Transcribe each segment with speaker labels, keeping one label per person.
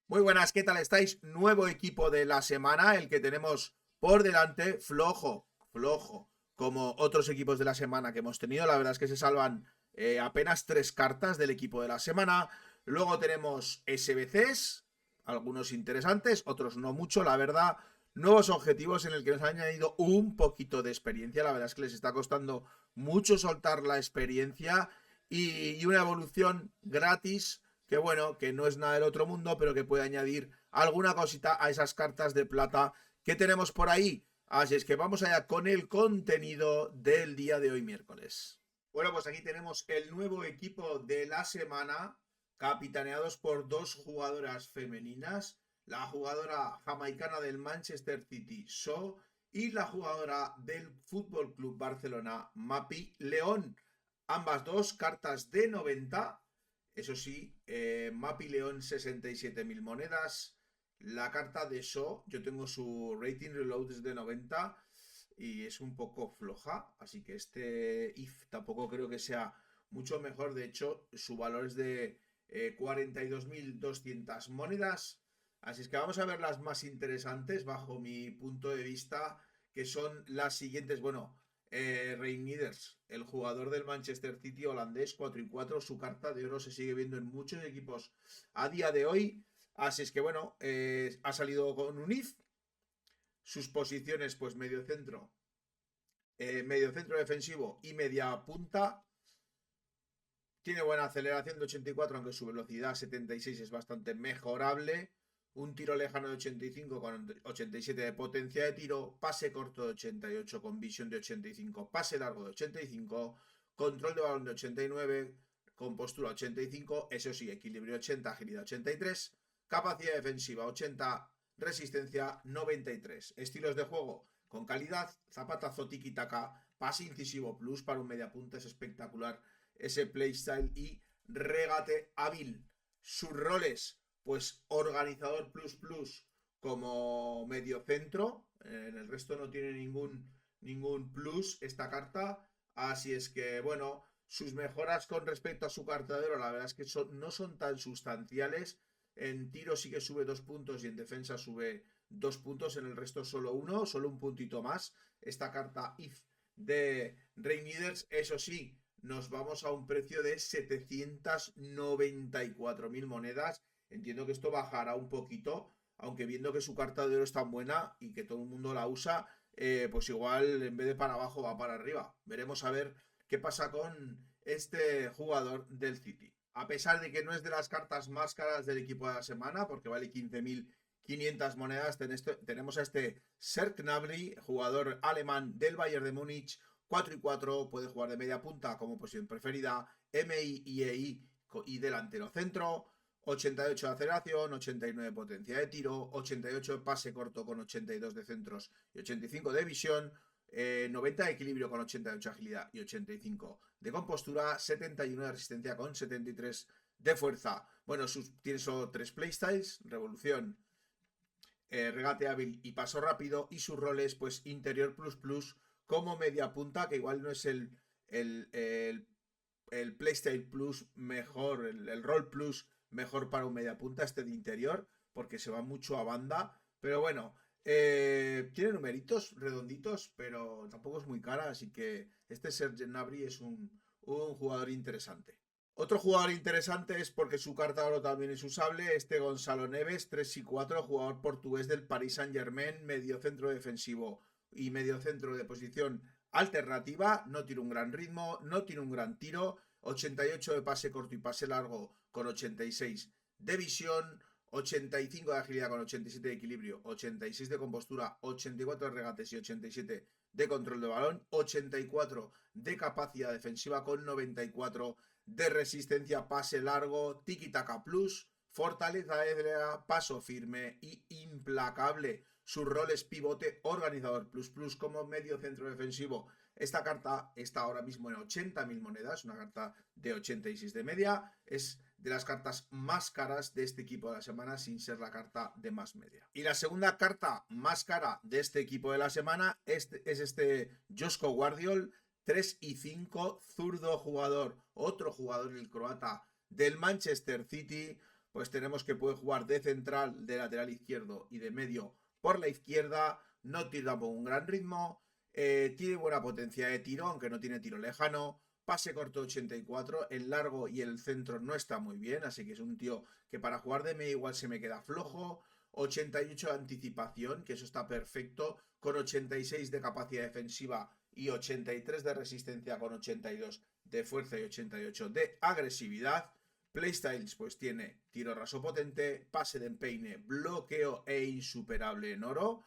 Speaker 1: Muy buenas, ¿qué tal estáis? Nuevo equipo de la semana, el que tenemos por delante, flojo, como otros equipos de la semana que hemos tenido. La verdad es que se salvan apenas 3 cartas del equipo de la semana. Luego tenemos SBCs, algunos interesantes, otros no mucho, la verdad. Nuevos objetivos en el que nos han añadido un poquito de experiencia. La verdad es que les está costando mucho soltar la experiencia y una evolución gratis que bueno, que no es nada del otro mundo, pero que puede añadir alguna cosita a esas cartas de plata que tenemos por ahí. Así es que vamos allá con el contenido del día de hoy miércoles. Bueno, pues aquí tenemos el nuevo equipo de la semana, capitaneados por dos jugadoras femeninas, la jugadora jamaicana del Manchester City, So, y la jugadora del Fútbol Club Barcelona, Mapi León. Ambas dos cartas de 90. Eso sí, Mapi León 67.000 monedas. La carta de So, yo tengo su rating reload desde 90 y es un poco floja. Así que este IF tampoco creo que sea mucho mejor. De hecho, su valor es de 42.200 monedas. Así es que vamos a ver las más interesantes bajo mi punto de vista, que son las siguientes. Bueno, Reiniers, el jugador del Manchester City holandés, 4 y 4, su carta de oro se sigue viendo en muchos equipos a día de hoy. Así es que bueno, ha salido con un IF. Sus posiciones, pues medio centro defensivo y media punta. Tiene buena aceleración de 84, aunque su velocidad 76 es bastante mejorable. Un tiro lejano de 85 con 87 de potencia de tiro. Pase corto de 88 con visión de 85. Pase largo de 85. Control de balón de 89. Con postura 85. Eso sí, equilibrio 80, agilidad 83. Capacidad defensiva 80. Resistencia 93. Estilos de juego con calidad. Zapatazo tiki-taka. Pase incisivo plus para un mediapunta es espectacular ese playstyle y regate hábil. Sus roles, pues organizador plus plus como medio centro. En el resto no tiene ningún plus esta carta. Así es que, bueno, sus mejoras con respecto a su carta de oro, la verdad es que no son tan sustanciales. En tiro sí que sube 2 puntos y en defensa sube 2 puntos. En el resto solo uno, solo un puntito más. Esta carta IF de Reyniders, eso sí, nos vamos a un precio de 794.000 monedas. Entiendo que esto bajará un poquito, aunque viendo que su carta de oro es tan buena y que todo el mundo la usa, pues igual en vez de para abajo va para arriba. Veremos a ver qué pasa con este jugador del City. A pesar de que no es de las cartas más caras del equipo de la semana, porque vale 15.500 monedas, tenemos a este Serge Gnabry, jugador alemán del Bayern de Múnich, 4 y 4, puede jugar de media punta como posición preferida, MI y EI y delantero centro, 88 de aceleración, 89 de potencia de tiro, 88 de pase corto con 82 de centros y 85 de visión, 90 de equilibrio con 88 de agilidad y 85 de compostura, 71 de resistencia con 73 de fuerza. Bueno, tiene solo 3 playstyles, revolución, regate hábil y paso rápido, y sus roles pues interior plus plus como media punta, que igual no es el playstyle plus mejor, el rol plus mejor para un media punta, este de interior, porque se va mucho a banda, pero bueno, tiene numeritos redonditos, pero tampoco es muy cara, así que este Serge Gnabry es un jugador interesante. Otro jugador interesante es porque su carta oro también es usable, este Gonzalo Neves, 3 y 4, jugador portugués del Paris Saint-Germain, medio centro defensivo y medio centro de posición alternativa. No tiene un gran ritmo, no tiene un gran tiro, 88 de pase corto y pase largo con 86 de visión, 85 de agilidad con 87 de equilibrio, 86 de compostura, 84 de regates y 87 de control de balón, 84 de capacidad defensiva con 94 de resistencia, pase largo, tiki-taka plus, fortaleza aérea, paso firme y implacable. Sus roles pivote, organizador plus plus como medio centro defensivo. Esta carta está ahora mismo en 80.000 monedas, una carta de 86 de media. Es de las cartas más caras de este equipo de la semana, sin ser la carta de más media. Y la segunda carta más cara de este equipo de la semana es este Josko Guardiol, 3 y 5, zurdo jugador, otro jugador, el croata del Manchester City, pues tenemos que puede jugar de central, de lateral izquierdo y de medio por la izquierda. No tiene tampoco un gran ritmo. Tiene buena potencia de tiro, aunque no tiene tiro lejano. Pase corto 84, el largo y el centro no está muy bien, así que es un tío que para jugar de medio igual se me queda flojo. 88 de anticipación, que eso está perfecto, con 86 de capacidad defensiva y 83 de resistencia, con 82 de fuerza y 88 de agresividad. Playstyles pues tiene tiro raso potente, pase de empeine, bloqueo e insuperable en oro.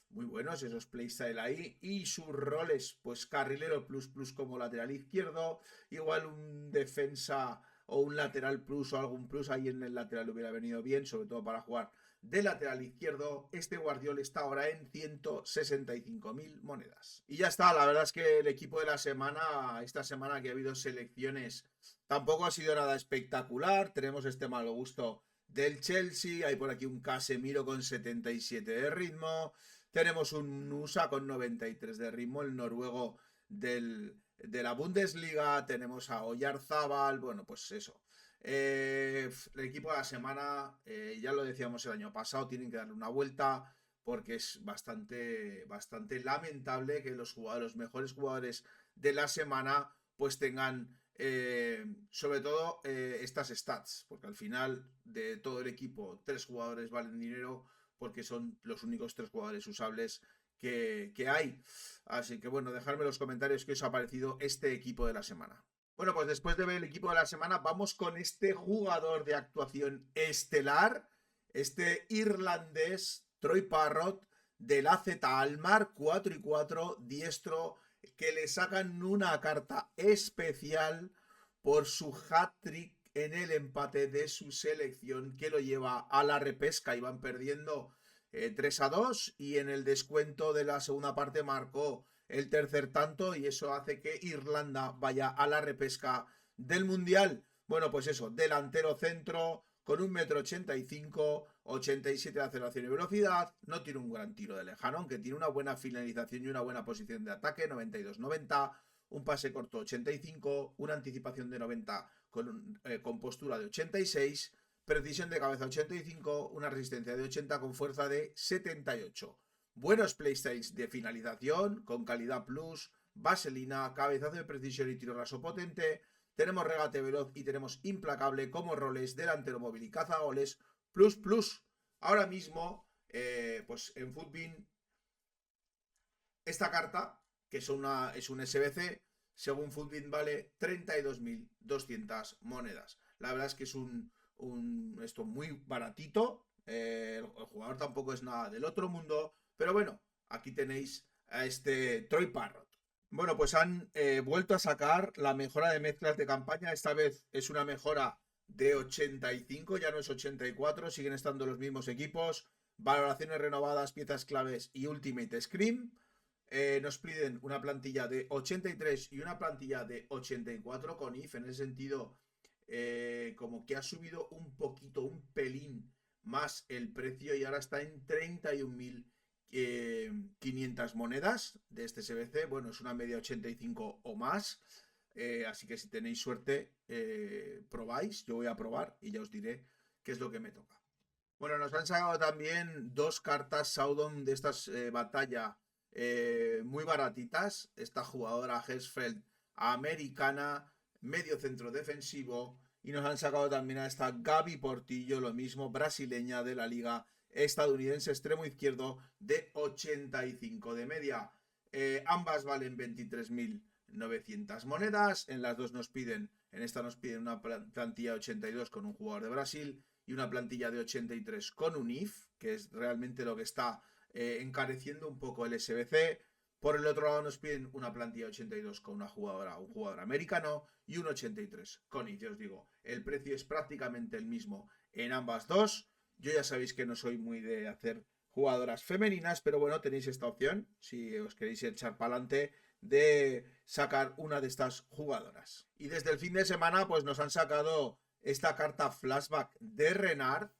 Speaker 1: Muy buenos esos playstyle ahí. Y sus roles, pues carrilero plus plus como lateral izquierdo. Igual un defensa o un lateral plus o algún plus ahí en el lateral hubiera venido bien, sobre todo para jugar de lateral izquierdo. Este Guardiola está ahora en 165.000 monedas. Y ya está, la verdad es que el equipo de la semana, esta semana que ha habido selecciones, tampoco ha sido nada espectacular. Tenemos este mal gusto del Chelsea, hay por aquí un Casemiro con 77 de ritmo. Tenemos un USA con 93 de ritmo, el noruego de la Bundesliga. Tenemos a Oyarzábal, bueno, pues eso. El equipo de la semana, ya lo decíamos el año pasado, tienen que darle una vuelta porque es bastante lamentable que los mejores jugadores de la semana pues tengan sobre todo estas stats, porque al final de todo el equipo 3 jugadores valen dinero porque son los únicos 3 jugadores usables que hay. Así que bueno, dejadme en los comentarios qué os ha parecido este equipo de la semana. Bueno, pues después de ver el equipo de la semana, vamos con este jugador de actuación estelar, este irlandés Troy Parrott del AZ Alkmaar, 4 y 4, diestro, que le sacan una carta especial por su hat-trick en el empate de su selección, que lo lleva a la repesca. Iban perdiendo 3-2 y en el descuento de la segunda parte marcó el tercer tanto y eso hace que Irlanda vaya a la repesca del Mundial. Bueno, pues eso, delantero centro, con 1,85 m, 87 de aceleración y velocidad, no tiene un gran tiro de lejano, aunque tiene una buena finalización y una buena posición de ataque, 92-90, un pase corto 85, una anticipación de 90 con postura de 86, precisión de cabeza 85, una resistencia de 80 con fuerza de 78. Buenos playstyles de finalización, con calidad plus, vaselina, cabezazo de precisión y tiro raso potente. Tenemos regate veloz y tenemos implacable como roles, delantero móvil y cazagoles, plus plus. Ahora mismo, pues en Futbin, esta carta, que es un SBC, según Futbin vale 32.200 monedas. La verdad es que es esto muy baratito. El jugador tampoco es nada del otro mundo. Pero bueno, aquí tenéis a este Troy Parrott. Bueno, pues han vuelto a sacar la mejora de mezclas de campaña. Esta vez es una mejora de 85, ya no es 84. Siguen estando los mismos equipos. Valoraciones renovadas, piezas claves y Ultimate Scream. Nos piden una plantilla de 83 y una plantilla de 84 con IF. En ese sentido, como que ha subido un poquito, un pelín más el precio y ahora está en 31.500 monedas de este SBC. Bueno, es una media 85 o más. Así que si tenéis suerte, probáis. Yo voy a probar y ya os diré qué es lo que me toca. Bueno, nos han sacado también 2 cartas Saudon de estas batalla muy baratitas. Esta jugadora Hersfeld americana, medio centro defensivo. Y nos han sacado también a esta Gaby Portillo, lo mismo, brasileña de la liga estadounidense, extremo izquierdo de 85 de media. Ambas valen 23.900 monedas. En las dos nos piden, en esta nos piden una plantilla de 82 con un jugador de Brasil y una plantilla de 83 con un IF, que es realmente lo que está encareciendo un poco el SBC. Por el otro lado nos piden una plantilla 82 con un jugador americano y un 83 con IF. Ya os digo, el precio es prácticamente el mismo en ambas dos. Yo ya sabéis que no soy muy de hacer jugadoras femeninas, pero bueno, tenéis esta opción, si os queréis echar para adelante, de sacar una de estas jugadoras. Y desde el fin de semana pues nos han sacado esta carta flashback de Renard,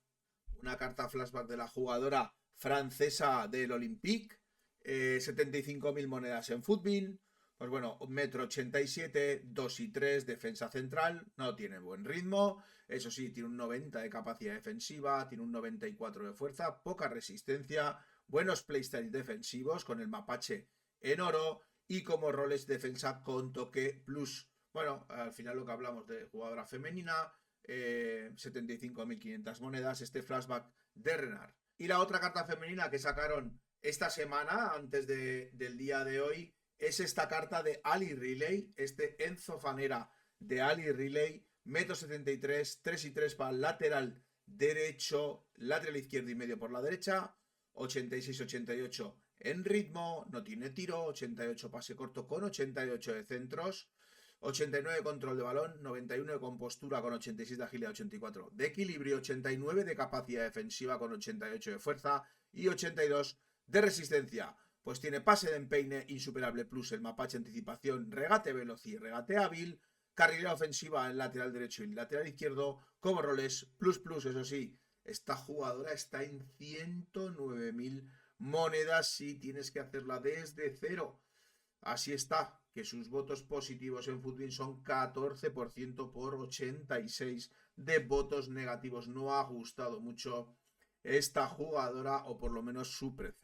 Speaker 1: una carta flashback de la jugadora francesa del Olympique, 75.000 monedas en Futbin. Pues bueno, 1,87 m, 2 y 3, defensa central, no tiene buen ritmo, eso sí, tiene un 90 de capacidad defensiva, tiene un 94 de fuerza, poca resistencia, buenos playstyles defensivos con el mapache en oro y como roles defensa con toque plus. Bueno, al final lo que hablamos de jugadora femenina, 75.500 monedas, este flashback de Renard. Y la otra carta femenina que sacaron esta semana, antes del día de hoy, es esta carta de Ali Relay, este Enzo Fanera de Ali Relay, 1,73 m, 3 y 3 para el lateral derecho, lateral izquierdo y medio por la derecha, 86-88 en ritmo, no tiene tiro, 88 pase corto con 88 de centros, 89 de control de balón, 91 de compostura con 86 de agilidad, 84 de equilibrio, 89 de capacidad defensiva con 88 de fuerza y 82 de resistencia. Pues tiene pase de empeine, insuperable plus, el mapache anticipación, regate veloz y regate hábil, carrilera ofensiva en lateral derecho y lateral izquierdo, como roles plus plus, eso sí, esta jugadora está en 109.000 monedas y tienes que hacerla desde cero. Así está, que sus votos positivos en Futbin son 14% por 86 de votos negativos. No ha gustado mucho esta jugadora, o por lo menos su precio.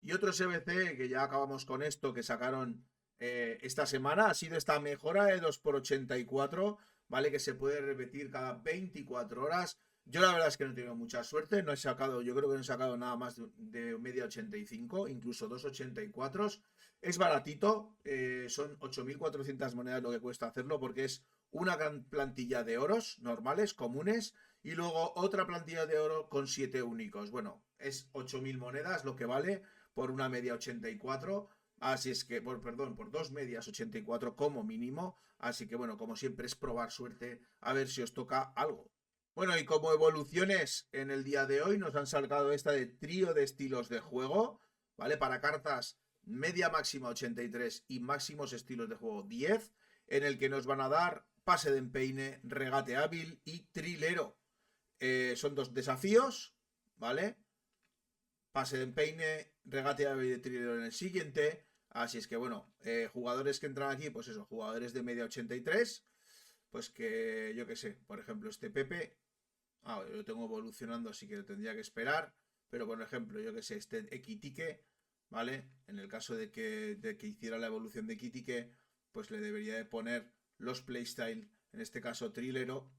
Speaker 1: Y otro SBC, que ya acabamos con esto, que sacaron esta semana, ha sido esta mejora de 2x84, ¿vale? Que se puede repetir cada 24 horas. Yo la verdad es que no he tenido mucha suerte, no he sacado, yo creo que no he sacado nada más de media 85, incluso 2,84. Es baratito, son 8.400 monedas lo que cuesta hacerlo, porque es una gran plantilla de oros normales, comunes, y luego otra plantilla de oro con 7 únicos. Bueno, es 8.000 monedas lo que vale por una media 84. Así es que, por dos medias 84 como mínimo. Así que bueno, como siempre es probar suerte a ver si os toca algo. Bueno, y como evoluciones en el día de hoy nos han sacado esta de trío de estilos de juego, ¿vale? Para cartas media máxima 83 y máximos estilos de juego 10, en el que nos van a dar pase de empeine, regate hábil y trilero. Son dos desafíos, ¿vale? Pase de empeine, regate hábil y trilero en el siguiente. Así es que bueno, jugadores que entran aquí, pues eso, jugadores de media 83, pues que yo que sé, por ejemplo este Pepe, yo lo tengo evolucionando, así que lo tendría que esperar, pero por ejemplo, yo que sé, este Equitique, ¿vale? En el caso de que hiciera la evolución de Equitique, pues le debería de poner los playstyle, en este caso trilero,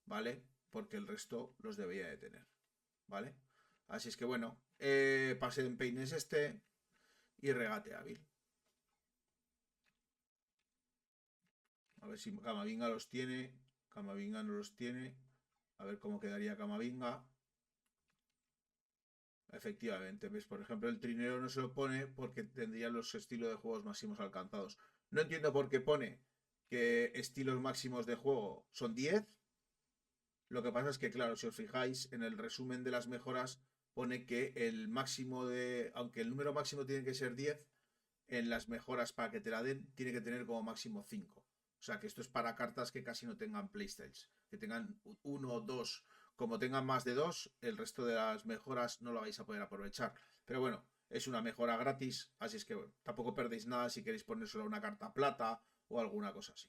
Speaker 1: ¿vale? Porque el resto los debería de tener, ¿vale? Así es que bueno, pase de empeine es este y regate hábil. A ver si Camavinga los tiene. Camavinga no los tiene. A ver cómo quedaría Camavinga. Efectivamente, ¿ves? Por ejemplo, el trinero no se lo pone porque tendría los estilos de juegos máximos alcanzados. No entiendo por qué pone que estilos máximos de juego son 10. Lo que pasa es que, claro, si os fijáis en el resumen de las mejoras, pone que el máximo de. Aunque el número máximo tiene que ser 10, en las mejoras para que te la den, tiene que tener como máximo 5. O sea que esto es para cartas que casi no tengan playstyles. Que tengan 1 o 2. Como tengan más de 2, el resto de las mejoras no lo vais a poder aprovechar. Pero bueno, es una mejora gratis, así es que bueno, tampoco perdéis nada si queréis poner solo una carta plata o alguna cosa así.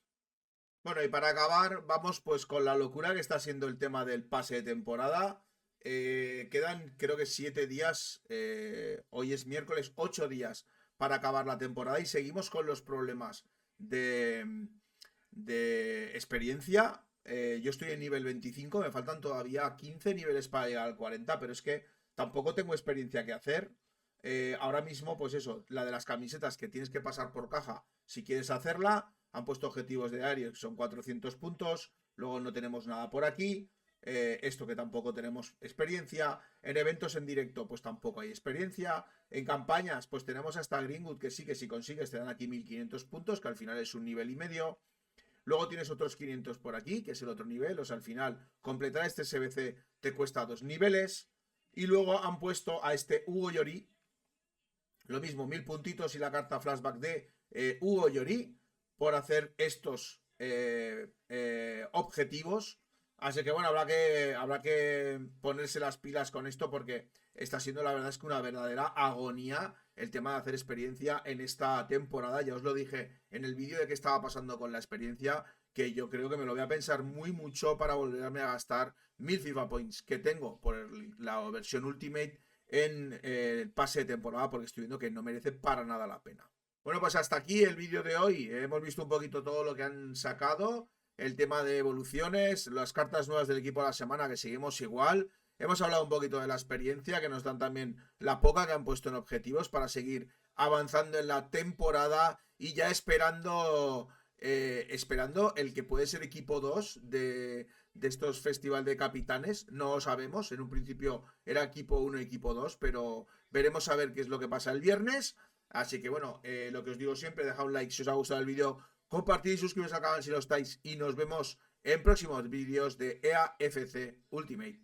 Speaker 1: Bueno, y para acabar, vamos pues con la locura que está siendo el tema del pase de temporada. Quedan creo que 7 días, hoy es miércoles, 8 días para acabar la temporada y seguimos con los problemas de experiencia. Yo estoy en nivel 25, me faltan todavía 15 niveles para llegar al 40, pero es que tampoco tengo experiencia que hacer. Ahora mismo, pues eso, la de las camisetas que tienes que pasar por caja si quieres hacerla. Han puesto objetivos diarios, son 400 puntos. Luego no tenemos nada por aquí. Esto que tampoco tenemos experiencia. En eventos en directo, pues tampoco hay experiencia. En campañas, pues tenemos hasta Greenwood, que sí, que si consigues te dan aquí 1500 puntos, que al final es un nivel y medio. Luego tienes otros 500 por aquí, que es el otro nivel. O sea, al final, completar este SBC te cuesta 2 niveles. Y luego han puesto a este Hugo Llorí. Lo mismo, 1000 puntitos y la carta flashback de Hugo Llorí por hacer estos objetivos. Así que bueno, habrá que ponerse las pilas con esto porque está siendo la verdad es que una verdadera agonía el tema de hacer experiencia en esta temporada. Ya os lo dije en el vídeo de qué estaba pasando con la experiencia, que yo creo que me lo voy a pensar muy mucho para volverme a gastar 1000 FIFA Points que tengo por la versión Ultimate en el pase de temporada porque estoy viendo que no merece para nada la pena. Bueno, pues hasta aquí el vídeo de hoy. Hemos visto un poquito todo lo que han sacado, el tema de evoluciones, las cartas nuevas del equipo de la semana que seguimos igual. Hemos hablado un poquito de la experiencia, que nos dan también la poca que han puesto en objetivos para seguir avanzando en la temporada y ya esperando el que puede ser equipo 2 de estos Festival de Capitanes. No lo sabemos, en un principio era equipo 1 y equipo 2, pero veremos a ver qué es lo que pasa el viernes. Así que bueno, lo que os digo siempre, dejad un like si os ha gustado el vídeo, compartid y suscribiros al canal si lo estáis y nos vemos en próximos vídeos de EAFC Ultimate.